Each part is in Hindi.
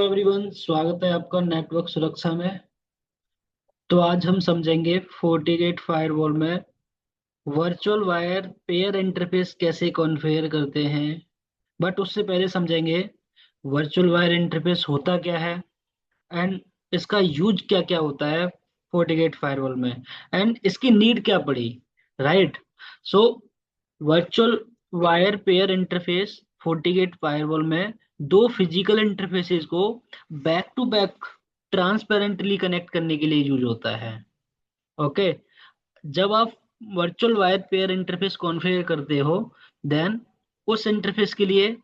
एवरीवन, स्वागत है आपका नेटवर्क सुरक्षा में। तो आज हम समझेंगे FortiGate फायरवॉल में वर्चुअल वायर पेयर इंटरफेस कैसे कॉन्फ़िगर करते हैं। बट उससे पहले समझेंगे वर्चुअल वायर इंटरफेस होता क्या है एंड इसका यूज क्या क्या होता है FortiGate फायरवॉल में एंड इसकी नीड क्या पड़ी। Right. So virtual wire pair interface FortiGate firewall में दो फिजिकल इंटरफेसेस को back to back transparently connect करने के लिए यूज होता है। ओके। जब आप virtual wire pair interface configure करते हो, देन उस इंटरफेस के लिए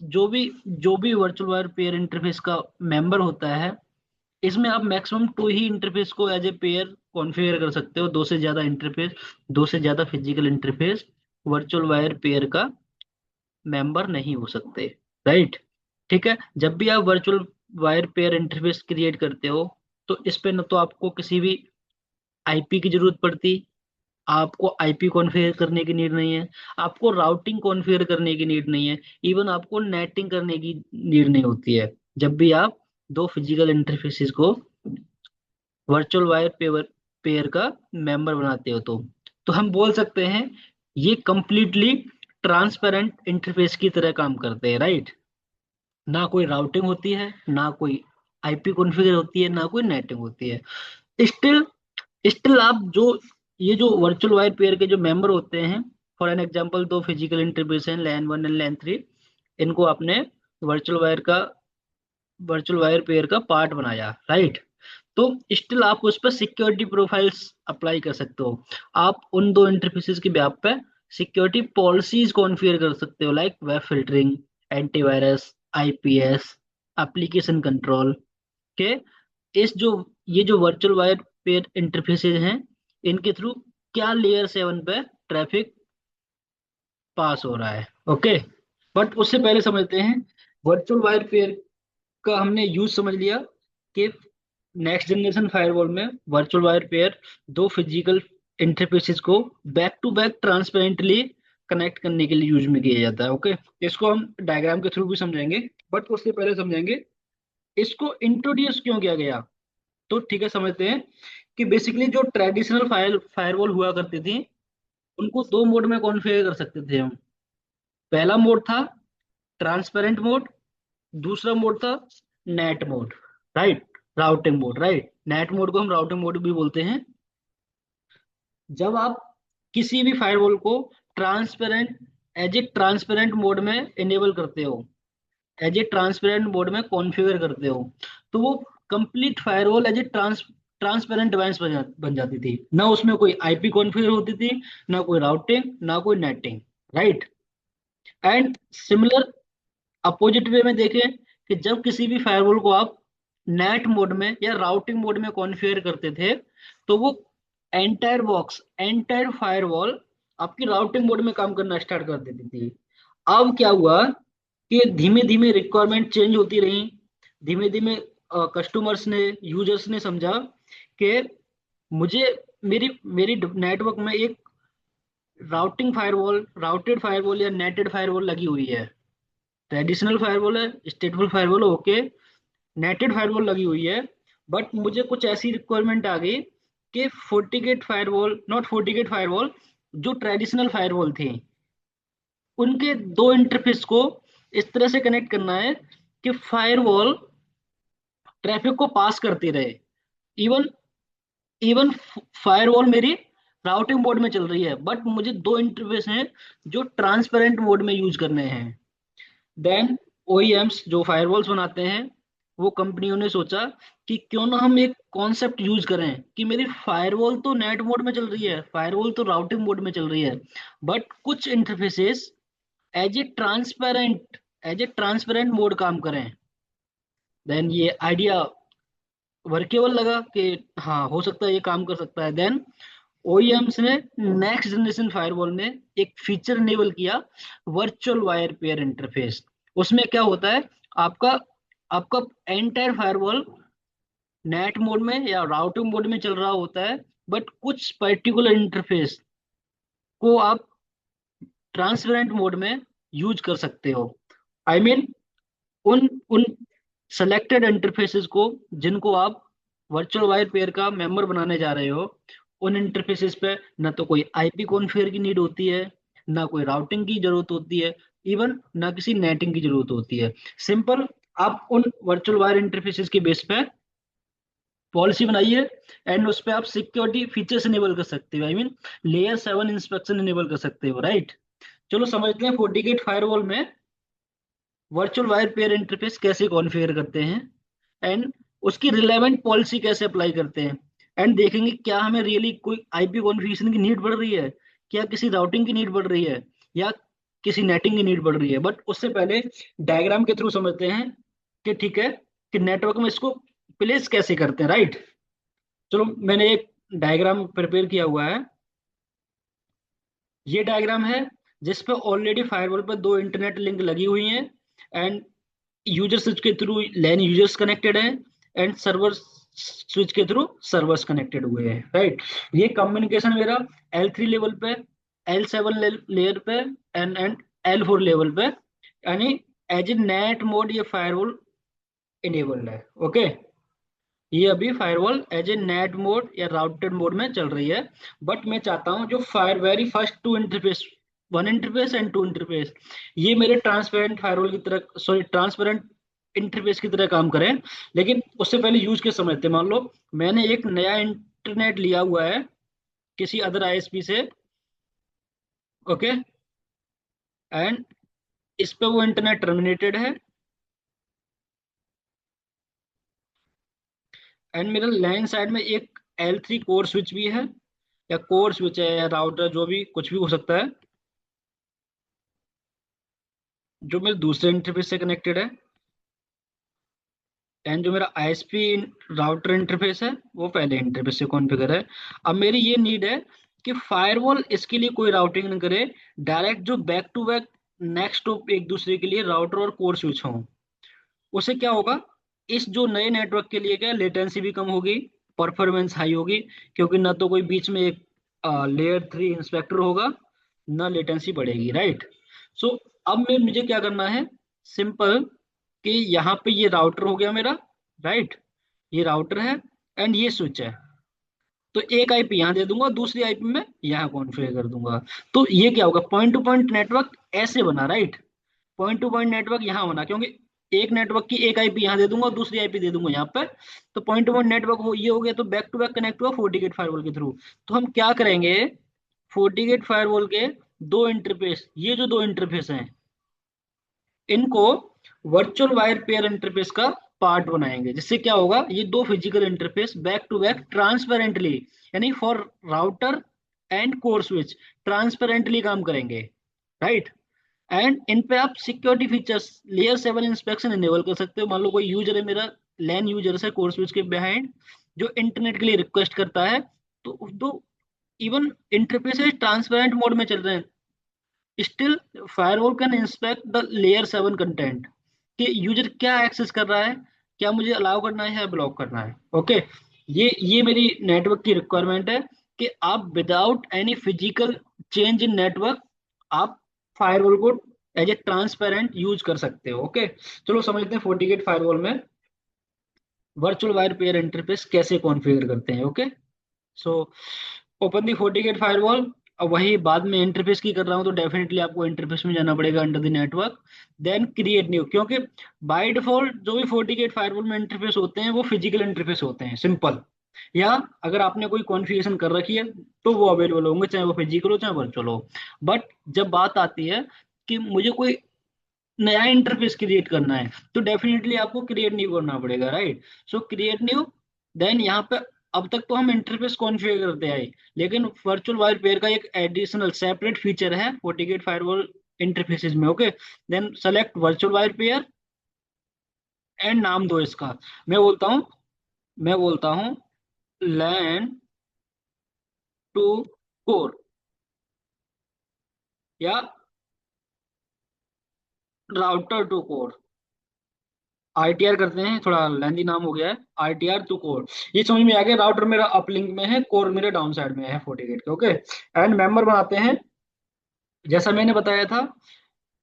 जो भी वर्चुअल वायर पेयर इंटरफेस का मेंबर होता है, इसमें आप मैक्सिमम टू ही इंटरफेस को एज ए पेयर कॉन्फ़िगर कर सकते हो। दो से ज्यादा इंटरफेस, दो से ज्यादा physical interface virtual wire pair का मेंबर नहीं हो सकते। राइट। ठीक है। जब भी आप virtual wire pair interface create करते हो, तो इस पे न तो आपको किसी भी आईपी की जरूरत पड़ती, आपको आईपी कॉन्फ़िगर करने की नीड नहीं है, आपको राउटिंग कॉन्फ़िगर करने की नीड नहीं है, इवन आपको नेटिंग करने की नीड नहीं होती है। जब भी आप दो फिजिकल इंटरफेसेस को वर्चुअल वायर पेयर पेयर का मेंबर बनाते हो, तो हम बोल सकते हैं ये कंप्लीटली ट्रांसपेरेंट इंटरफेस की तरह काम करते हैं। राइट। ना कोई राउटिंग होती है, ना कोई आईपी कॉन्फ़िगर होती है, ना कोई नेटिंग होती है। स्टिल स्टिल आप जो ये जो वर्चुअल वायर पेयर के जो मेंबर होते हैं, फॉर एन एग्जांपल दो फिजिकल इंटरफेस हैं लैन 1 एंड लैन 3, इनको आपने वर्चुअल वायर का वर्चुअल वायर पेयर का पार्ट बनाया। राइट। तो स्टिल आप उस पर सिक्योरिटी प्रोफाइल्स अप्लाई कर सकते हो। आप उन दो इंटरफेसेस के बेस पे सिक्योरिटी पॉलिसीज कॉन्फ़िगर कर सकते हो, like web filtering, antivirus, IPS, application control के। इस जो ये जो वर्चुअल वायर पेयर इंटरफेसेस हैं, इनके थ्रू क्या लेयर 7 पे ट्रैफिक पास हो रहा है। ओके। बट उससे पहले समझते हैं वर्चुअल वायर पेयर का हमने यूज समझ लिया कि नेक्स्ट जनरेशन फायरवॉल में वर्चुअल वायर पेयर दो फिजिकल इंटरफेसेस को back to back transparently connect करने के लिए यूज में किया जाता है। ओके। इसको हम डायग्राम के थ्रू भी समझेंगे, बट उससे पहले समझेंगे इसको इंट्रोड्यूस क्यों किया गया। तो ठीक है, समझते हैं कि बेसिकली जो ट्रेडिशनल फायरवॉल हुआ करती थी, उनको दो मोड में कॉन्फ़िगर कर सकते थे हम। पहला मोड था ट्रांसपेरेंट मोड, दूसरा मोड था net mode. Right. Routing mode. Right. Net mode को हम राउटिंग मोड भी बोलते हैं। जब आप किसी भी फायरवॉल को transparent as a transparent mode में इनेबल करते हो, एज ए ट्रांसपेरेंट मोड में कॉन्फ़िगर करते हो, तो वो complete firewall as a transparent device बन जाती थी। ना उसमें कोई आईपी कॉन्फ़िगर होती थी, ना कोई राउटिंग, ना कोई netting. Right. And similar opposite way में देखें कि जब किसी भी फायरवॉल को आप नेट मोड में या राउटिंग मोड में कॉन्फ़िगर करते थे, तो वो एंटायर फायरवॉल आपकी राउटिंग मोड में काम करना स्टार्ट कर देती थी। अब क्या हुआ कि धीमे धीमे रिक्वायरमेंट चेंज होती रही। धीमे धीमे कस्टमर्स ने, यूजर्स ने समझा कि मुझे मेरी मेरी नेटवर्क में एक राउटिंग फायरवॉल, राउटेड फायरवॉल या नेटेड फायरवॉल लगी हुई है। ट्रेडिशनल फायरवॉल है, स्टेटफुल फायरवॉल, ओके, नेटेड फायरवॉल लगी हुई है। बट मुझे कुछ ऐसी रिक्वायरमेंट आ गई कि FortiGate firewall, not FortiGate firewall, जो ट्रेडिशनल फायरवॉल थी, उनके दो इंटरफेस को इस तरह से कनेक्ट करना है कि फायरवॉल ट्रैफिक को पास करती रहे। इवन इवन फायरवॉल मेरी राउटिंग मोड में चल रही है, बट मुझे दो इंटरफेस हैं जो ट्रांसपेरेंट मोड में यूज करने हैं। देन ओईएम्स जो फायरवॉल्स बनाते हैं, वो कंपनियों ने सोचा कि क्यों ना हम एक कॉन्सेप्ट यूज करें कि मेरी फायरवॉल तो नेट मोड में चल रही है, फायरवॉल तो राउटिंग मोड में चल रही है, बट कुछ interfaces as a transparent mode काम करें। देन ये आइडिया वर्केबल लगा कि हाँ, हो सकता है ये काम कर सकता है। देन ओईएम्स ने नेक्स्ट जनरेशन फायरवॉल में एक फीचर इनेबल किया, वर्चुअल वायर पेयर इंटरफेस। उसमें क्या होता है, आपका आपका एंटायर फायरवॉल नेट मोड में या राउटिंग मोड में चल रहा होता है, बट कुछ पर्टिकुलर इंटरफेस को आप ट्रांसपेरेंट मोड में यूज कर सकते हो। आई I मीन उन उन सेलेक्टेड इंटरफेसेस को, जिनको आप वर्चुअल वायर पेयर का मेंबर बनाने जा रहे हो, उन इंटरफेसेस पे ना तो कोई आईपी कॉन्फ़िगर की नीड होती है, ना कोई राउटिंग की जरूरत होती है, इवन ना किसी नेटिंग की जरूरत होती है। सिंपल, आप उन वर्चुअल वायर इंटरफेसेस के बेस पे पॉलिसी बनाइए, एंड उस पर आप सिक्योरिटी फीचर्स इनेबल कर सकते हो, I mean layer 7 inspection enable कर सकते हो, राइट। चलो समझते हैं FortiGate फायरवॉल में वर्चुअल वायर पेयर इंटरफेस कैसे कॉन्फ़िगर करते हैं, एंड उसकी रिलेवेंट पॉलिसी कैसे अप्लाई करते हैं, एंड देखेंगे क्या हमें रियली कोई आईपी कॉन्फ़िगरेशन की नीड पड़ रही है, क्या किसी राउटिंग की नीड पड़ रही है, या किसी नेटिंग की नीड पड़ रही है। बट उससे पहले डायग्राम के थ्रू समझते हैं कि ठीक है, कि नेटवर्क में इसको प्लेस कैसे करते हैं, राइट। चलो मैंने एक डायग्राम प्रिपेयर किया हुआ है। ये डायग्राम है जिस पे ऑलरेडी फायरवॉल पर दो इंटरनेट लिंक लगी हुई हैं, एंड यूजर स्विच के थ्रू लैन यूजर्स कनेक्टेड हैं, एंड सर्वर स्विच के थ्रू सर्वर्स कनेक्टेड हुए हैं, राइट। ये कम्युनिकेशन मेरा L3 लेवल पे, L7 लेयर पे, एंड L4 लेवल पे, यानी एज ए नेट मोड ये फायरवॉल इनेबल्ड है, ओके। ये अभी firewall as a NAT mode या राउटेड मोड में चल रही है। बट मैं चाहता हूँ जो fire very first two interface, one interface and two interface, ये मेरे ट्रांसपेरेंट फायरवॉल की तरह, सॉरी ट्रांसपेरेंट इंटरफेस की तरह काम करें। लेकिन उससे पहले यूज के समझते हैं। मान लो मैंने एक नया इंटरनेट लिया हुआ है किसी अदर आईएसपी से, ओके, एंड इस पे वो इंटरनेट टर्मिनेटेड है, एंड मेरा लैन साइड में एक L3 कोर स्विच भी है, या कोर स्विच है या राउटर, जो भी कुछ भी हो सकता है, जो मेरे दूसरे इंटरफेस से कनेक्टेड है, एंड जो मेरा आईएसपी राउटर इंटरफेस है वो पहले इंटरफेस से कॉन्फ़िगर है। अब मेरी ये नीड है कि फायरवॉल इसके लिए कोई राउटिंग न करे, डायरेक्ट जो back to back next to एक दूसरे के लिए राउटर और कोर स्विच हों। उससे क्या होगा, इस जो नए नेटवर्क के लिए क्या लेटेंसी भी कम होगी, परफॉर्मेंस हाई होगी, क्योंकि ना तो कोई बीच में एक लेयर 3 इंस्पेक्टर होगा, ना लेटेंसी बढ़ेगी, राइट। सो अब मैं मुझे क्या करना है, सिंपल, कि यहाँ पे ये राउटर हो गया मेरा, राइट, ये राउटर है, एंड ये स्विच है। तो एक आईपी यहाँ दे दूंगा, दूसरी आईपी में यहाँ कॉन्फ़िगर कर दूंगा। तो ये क्या होगा, पॉइंट टू पॉइंट नेटवर्क ऐसे बना, right. Point two point network यहाँ बना, क्योंकि एक नेटवर्क की एक आईपी यहाँ दे दूंगा, दूसरी आईपी दे दूंगा यहाँ पर। तो पॉइंट टू पॉइंट नेटवर्क हो ये हो गया, तो बैक टू बैक कनेक्ट हुआ FortiGate फायरवॉल के थ्रू। तो हम क्या करेंगे, FortiGate फायरवॉल के दो इंटरफेस, ये जो दो इंटरफेस हैं, इनको वर्चुअल वायर पेयर इंटरफेस का पार्ट बनाएंगे। जिससे क्या होगा, ये दो physical interface back to back transparently, यानी for router and core switch transparently काम करेंगे, राइट। एंड इन पे आप security features layer 7 inspection enable कर सकते हो। मान लो कोई यूजर है मेरा, लैन यूजर है कोर स्विच के बिहाइंड, जो इंटरनेट के लिए रिक्वेस्ट करता है, तो इवन इंटरफेसेस ट्रांसपेरेंट मोड में चल रहे हैं, still firewall can inspect the layer 7 content, कि यूजर क्या एक्सेस कर रहा है, क्या मुझे अलाउ करना है या ब्लॉक करना है, ओके। ये मेरी नेटवर्क की रिक्वायरमेंट है, कि आप without any physical change in network आप फायरवॉल को एज ए ट्रांसपेरेंट यूज कर सकते हो, ओके। चलो समझते हैं FortiGate फायरवॉल में वर्चुअल वायर पेयर इंटरफेस कैसे कॉन्फ़िगर करते हैं, ओके। सो ओपन दी FortiGate फायरवॉल। अब वही बाद में इंटरफेस की कर रहा हूँ, तो डेफिनेटली आपको इंटरफेस में जाना पड़ेगा under the network, then create new, क्योंकि बाय डिफॉल्ट जो भी FortiGate फायरवॉल में इंटरफेस होते हैं वो फिजिकल इंटरफेस होते हैं, सिंपल। या अगर आपने कोई कॉन्फ़िगरेशन कर रखी है तो वो अवेलेबल होंगे, चाहे वो फिजिकल हो चाहे वर्चुअल हो। बट जब बात आती है कि मुझे कोई नया इंटरफेस क्रिएट करना है, तो डेफिनेटली आपको क्रिएट न्यू करना पड़ेगा, right. So create new, then यहाँ पे अब तक तो हम इंटरफेस कॉन्फ़िगर करते आए, लेकिन वर्चुअल वायर पेयर का एक एडिशनल सेपरेट फीचर है FortiGate फायरवॉल इंटरफेसेस में, okay. Then select virtual wire pair, and नाम दो इसका। मैं बोलता हूँ मैं बोलता हूँ लैन टू कोर, या राउटर टू कोर। आईटीआर करते हैं, थोड़ा लेंदी नाम हो गया है, RTR टू कोर। ये समझ में आ गया, राउटर मेरा अपलिंक में है, कोर मेरे डाउन साइड में है FortiGate के, ओके। एंड मेंबर बनाते हैं, जैसा मैंने बताया था,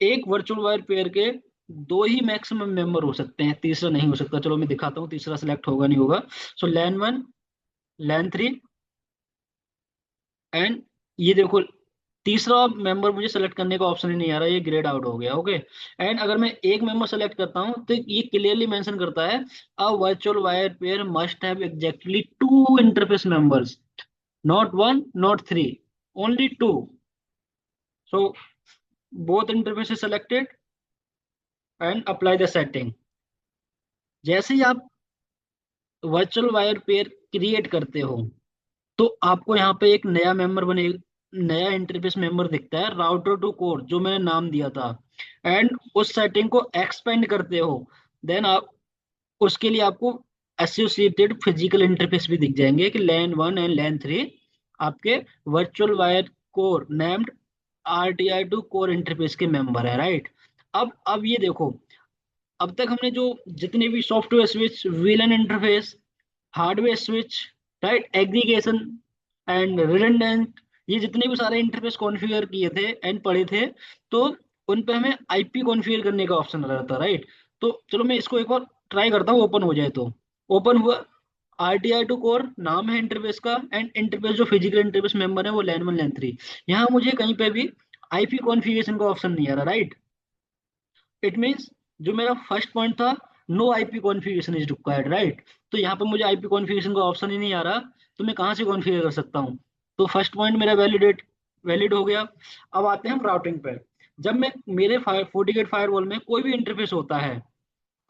एक वर्चुअल वायर पेयर के दो ही मैक्सिमम मेंबर हो सकते हैं, तीसरा नहीं हो सकता। चलो मैं दिखाता हूँ तीसरा सिलेक्ट होगा नहीं होगा। सो लैन वन, लैन थ्री, एंड ये देखो तीसरा मेंबर मुझे सेलेक्ट करने का ऑप्शन ही नहीं आ रहा, ये ग्रेड आउट हो गया। ओके। एंड अगर मैं एक मेंबर सेलेक्ट करता हूँ तो ये क्लियरली मेंशन करता है a virtual wire pair must have exactly two interface members, not one not three, only two. So both interface selected and apply the setting. जैसे ही आप वर्चुअल वायर पेयर क्रिएट करते हो तो आपको यहाँ पे एक नया मेंबर बने, नया इंटरफेस मेंबर दिखता है, राउटर टू कोर, जो मैंने नाम दिया था। एंड उस सेटिंग को एक्सपेंड करते हो, देन आप उसके लिए आपको एसोसिएटेड फिजिकल इंटरफेस भी दिख जाएंगे कि LAN one and LAN three आपके virtual wire core named RTI to core interface के मेंबर है, राइट। अब ये देखो, अब तक हमने जो जितने भी software switch, VLAN interface, hardware switch, right, aggregation and redundant, ये जितने भी सारे इंटरफेस कॉन्फ़िगर किए थे एंड पढ़े थे, तो उन पे हमें आईपी कॉन्फ़िगर करने का ऑप्शन आ रहा था, राइट। तो चलो मैं इसको एक बार ट्राई करता हूँ, ओपन हो जाए तो। ओपन हुआ, आरटीआई टू कोर नाम है इंटरफेस का, एंड इंटरफेस जो फिजिकल इंटरफेस मेंबर है वो लैन वन लैन थ्री। यहाँ मुझे कहीं पे भी आईपी कॉन्फ़िगरेशन का ऑप्शन नहीं आ रहा, राइट। इट मीन्स जो मेरा फर्स्ट पॉइंट था, no IP configuration is required, right. तो यहाँ पे मुझे आईपी कॉन्फ़िगरेशन का ऑप्शन ही नहीं आ रहा, तो मैं कहाँ से कॉन्फ़िगर कर सकता हूँ। तो फर्स्ट पॉइंट मेरा वैलिड हो गया। अब आते हैं हम राउटिंग पे। जब मैं मेरे FortiGate फायरवॉल में कोई भी इंटरफेस होता है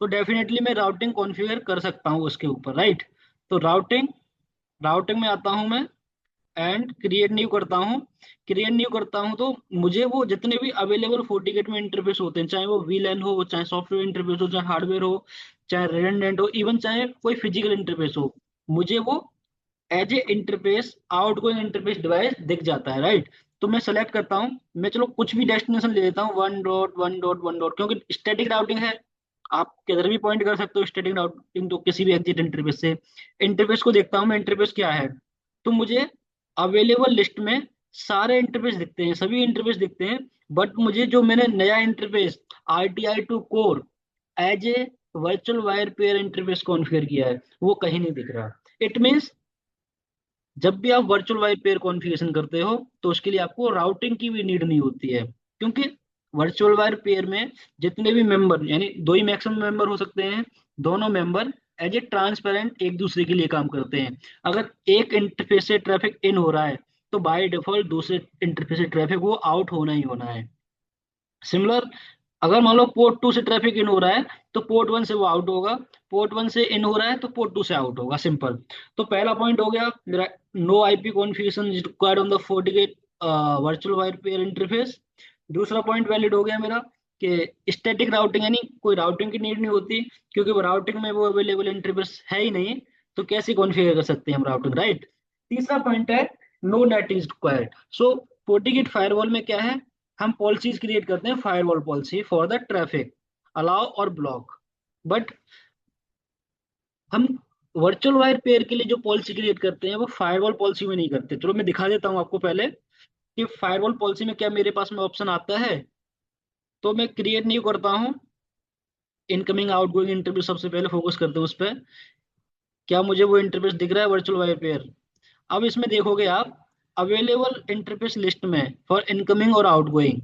तो डेफिनेटली मैं राउटिंग कॉन्फ़िगर कर सकता हूँ उसके ऊपर, राइट। तो राउटिंग, राउटिंग में आता हूँ मैं एंड क्रिएट न्यू करता हूँ। क्रिएट न्यू करता हूँ तो मुझे वो जितने भी अवेलेबल FortiGate में इंटरफेस होते हैं, चाहे वो वीलैन हो, चाहे सॉफ्टवेयर इंटरफेस हो, चाहे हार्डवेयर हो, चाहे रिडंडेंट हो, इवन चाहे कोई फिजिकल इंटरफेस हो, मुझे वो as a interface outgoing interface device दिख जाता है, राइट। तो मैं सेलेक्ट करता हूँ, मैं चलो कुछ भी डेस्टिनेशन ले लेता हूँ, one dot one dot one dot, क्योंकि स्टैटिक राउटिंग है, आप किधर भी पॉइंट कर सकते हो स्टैटिक राउटिंग, तो किसी भी एग्जिट इंटरफेस से इंटरफेस को देखता हूँ मैं, इंटरफेस क्या है। तो मुझे अवेलेबल लिस्ट में सारे इंटरफेस दिखते हैं, सभी इंटरफेस दिखते हैं, बट मुझे जो मैंने नया interface RTI to core as a virtual wire pair interface configure किया है वो कहीं नहीं दिख रहा। इट मीन्स जब भी आप वर्चुअल वाइड पेयर कॉन्फ़िगरेशन करते हो तो उसके लिए आपको राउटिंग की भी नीड नहीं होती है, क्योंकि वर्चुअल वायर पेयर में जितने भी मेंबर, यानी दो ही मैक्सिमम मेंबर हो सकते हैं, दोनों मेंबर एज ए ट्रांसपेरेंट एक दूसरे के लिए काम करते हैं। अगर एक इंटरफेस से ट्रैफिक इन हो रहा है तो बाय डिफॉल्ट दूसरे इंटरफेस से ट्रैफिक वो आउट होना ही होना है। सिमिलर, अगर मान लो पोर्ट टू से ट्रैफिक इन हो रहा है तो पोर्ट वन से वो आउट होगा, पोर्ट वन से इन हो रहा है तो पोर्ट टू से आउट होगा, सिंपल। तो पहला पॉइंट हो गया मेरा, no IP configuration is required on the FortiGate virtual wire pair interface. दूसरा पॉइंट वैलिड हो गया मेरा कि स्टैटिक राउटिंग, यानी कोई राउटिंग की नीड नहीं होती, क्योंकि वो राउटिंग में वो अवेलेबल इंटरफेस है ही नहीं, तो कैसे कॉन्फ़िगर कर सकते हैं हम राउटिंग, राइट। तीसरा पॉइंट है no NAT is required. So FortiGate firewall में क्या है, हम पॉलिसीज क्रिएट करते हैं, firewall policy for the traffic, allow और ब्लॉक। बट हम वर्चुअल वायर पेयर के लिए जो पॉलिसी क्रिएट करते हैं वो फायरवॉल पॉलिसी में नहीं करते। चलो मैं दिखा देता हूँ आपको पहले कि फायरवॉल पॉलिसी में क्या मेरे पास में ऑप्शन आता है। तो मैं क्रिएट नहीं करता हूँ, इनकमिंग आउटगोइंग इंटरव्यू सबसे पहले फोकस करते हैं उस पर, क्या मुझे वो इंटरफेस दिख रहा है वर्चुअल वायर पेयर। अब इसमें देखोगे आप अवेलेबल इंटरफेस लिस्ट में फॉर इनकमिंग और आउटगोइंग,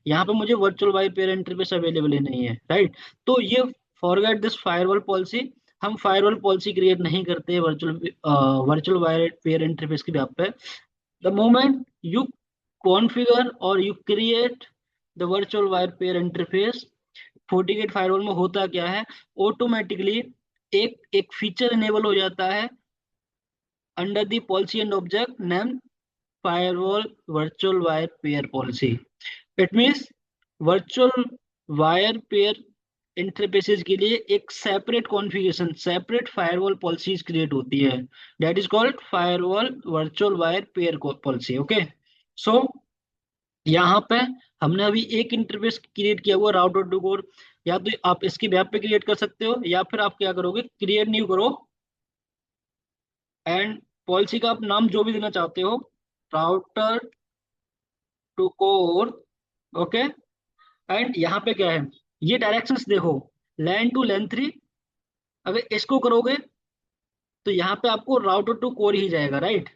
यहाँ पे मुझे virtual wire pair interface available ही नहीं है, राइट। तो ये फॉरगेट दिस फायरवॉल पॉलिसी, हम फायरवॉल पॉलिसी क्रिएट नहीं करते वर्चुअल वायर पेयर इंटरफेस के बेस पे। द मोमेंट यू कॉन्फ़िगर और you create the virtual wire pair interface, FortiGate firewall में होता क्या है, ऑटोमेटिकली एक एक फीचर इनेबल हो जाता है under the policy and object name firewall virtual wire pair policy. It means virtual wire pair interfaces के लिए एक separate configuration, separate firewall policies create होती है, that is called firewall virtual wire pair policy. Okay. So यहाँ पे हमने अभी एक इंटरफेस क्रिएट किया हुआ राउटर टू कोर, या तो आप इसकी वेब पे क्रिएट कर सकते हो, या फिर आप क्या करोगे, क्रिएट न्यू करो एंड पॉलिसी का आप नाम जो भी देना चाहते हो, router to core. Okay. And यहाँ पे क्या है, ये डायरेक्शंस देखो, लैन टू लैन 3, अगर इसको करोगे तो यहाँ पे आपको राउटर टू कोर ही जाएगा, राइट।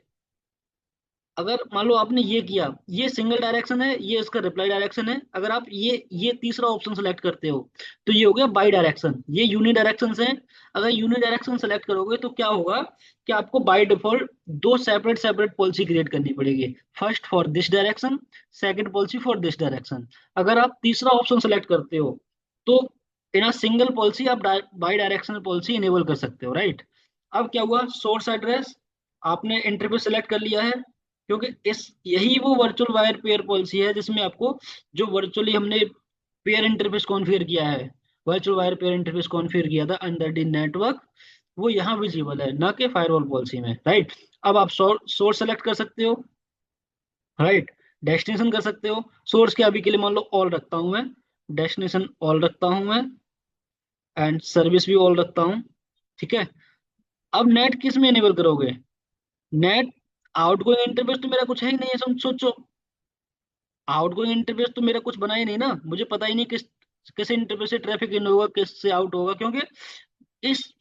अगर मान लो आपने ये किया, ये सिंगल डायरेक्शन है, ये इसका रिप्लाई डायरेक्शन है, अगर आप ये तीसरा ऑप्शन सेलेक्ट करते हो तो ये हो गया बाई डायरेक्शन, ये यूनि डायरेक्शन है। अगर यूनि डायरेक्शन सेलेक्ट करोगे तो क्या होगा कि आपको बाय डिफॉल्ट दो सेपरेट सेपरेट पॉलिसी क्रिएट करनी पड़ेगी, first for this direction, second policy for this direction. अगर आप तीसरा ऑप्शन सेलेक्ट करते हो तो इन अ सिंगल पॉलिसी आप बाई डायरेक्शनल पॉलिसी इनेबल कर सकते हो, राइट। अब क्या हुआ, सोर्स एड्रेस आपने इंटरफेस सेलेक्ट कर लिया है, क्योंकि इस यही वो वर्चुअल वायर पेयर पॉलिसी है जिसमें आपको जो वर्चुअली हमने पेयर इंटरफेस कॉन्फ़िगर किया है, virtual wire pair interface configure किया था अंडर दी नेटवर्क, वो यहाँ विजिबल है ना कि फायरवॉल पॉलिसी में, राइट। अब आप सोर्स सेलेक्ट कर सकते हो, राइट, डेस्टिनेशन कर सकते हो। सोर्स के अभी के लिए मान लो ऑल रखता हूं मैं, डेस्टिनेशन ऑल रखता हूं मैं, एंड सर्विस भी ऑल रखता हूं, ठीक है। अब नेट किस में इनेबल करोगे, नेट आउटगोइंग इंटरफेस तो मेरा कुछ है ही नहीं है, सोचो, आउटगोइंग इंटरफेस तो मेरा कुछ बना ही नहीं ना, मुझे पता ही नहीं किस किस इंटरफेस से ट्रैफिक इन होगा, किस से आउट होगा, क्योंकि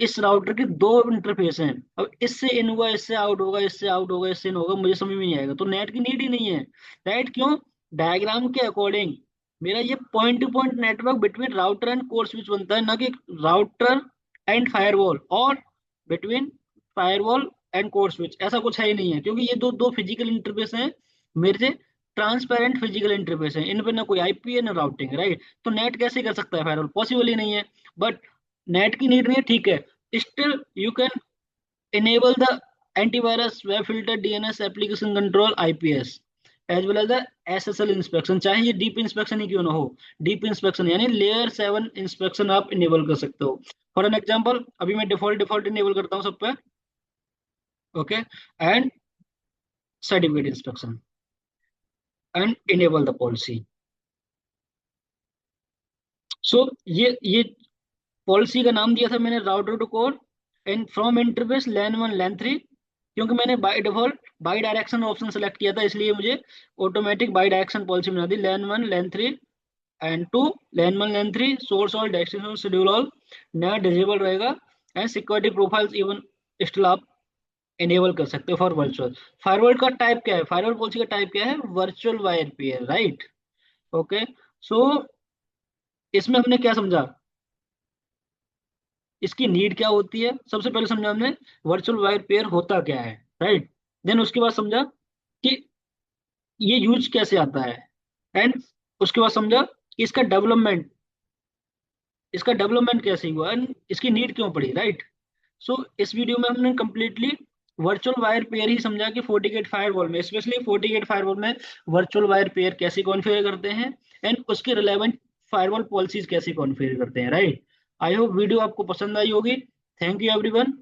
इस राउटर के दो इंटरफेस हैं। अब इससे इन हुआ, इससे आउट होगा, इससे आउट होगा, इससे इन होगा, मुझे समझ में नहीं आएगा, तो नेट की नीड ही नहीं है, राइट। क्यों, डायग्राम के अकॉर्डिंग मेरा ये point two point network between router and core switch बनता है, ना कि राउटर एंड फायरवॉल, और between firewall and core switch, ऐसा कुछ है ही नहीं है, क्योंकि ये दो दो फिजिकल इंटरफेस हैं मेरे से, ट्रांसपेरेंट फिजिकल इंटरफेस है, इन पे ना कोई आईपी है ना राउटिंग, राइट। तो नेट कैसे कर सकता है फायरवॉल, पॉसिबल ही नहीं है। बट नेट की नीड नहीं है, ठीक है, still you can enable the antivirus, web filter, DNS, application control, IPS, as well as the SSL inspection, चाहे ये डीप इंस्पेक्शन ही क्यों ना हो, डीप इंस्पेक्शन यानी लेयर 7 इंस्पेक्शन आप इनेबल कर सकते हो। फॉर एन एग्जांपल अभी मैं डिफॉल्ट डिफॉल्ट इनेबल करता हूँ सब पे, okay, and certificate inspection and enable the policy. So ये पॉलिसी का नाम दिया था मैंने router to core and from interface LAN 1 LAN 3, क्योंकि मैंने by default bi direction option select किया था, इसलिए मुझे ऑटोमेटिक बाई डायरेक्शन पॉलिसी बना दी, LAN 1 LAN 3 and to, LAN 1 LAN 3 source all destination schedule all नया डिजेबल रहेगा, and security profiles even still आप इनेबल कर सकते हो फॉर वर्चुअल। फायरवॉल का टाइप क्या है, फायरवॉल पॉलिसी का टाइप क्या है, virtual wire pair, right. Okay, so इसमें हमने क्या समझा, इसकी नीड क्या होती है, सबसे पहले समझा हमने वर्चुअल वायर पेयर होता क्या है, राइट। देन उसके बाद समझा कि ये यूज कैसे आता है, एंड उसके बाद समझा कि इसका डेवलपमेंट कैसे हुआ एंड इसकी नीड क्यों पड़ी, राइट। सो इस वीडियो में हमने कंप्लीटली वर्चुअल वायर पेयर ही समझा कि फोर्टी फायरवॉल में, स्पेशली फोर्टी फायरवॉल में वर्चुअल वायर पेयर कैसे कॉन्फ़िगर करते हैं, एंड उसके रिलेवेंट फायरवॉल पॉलिसीज कैसे कॉन्फ़िगर करते हैं, राइट। आई होप वीडियो आपको पसंद आई होगी। Thank you everyone.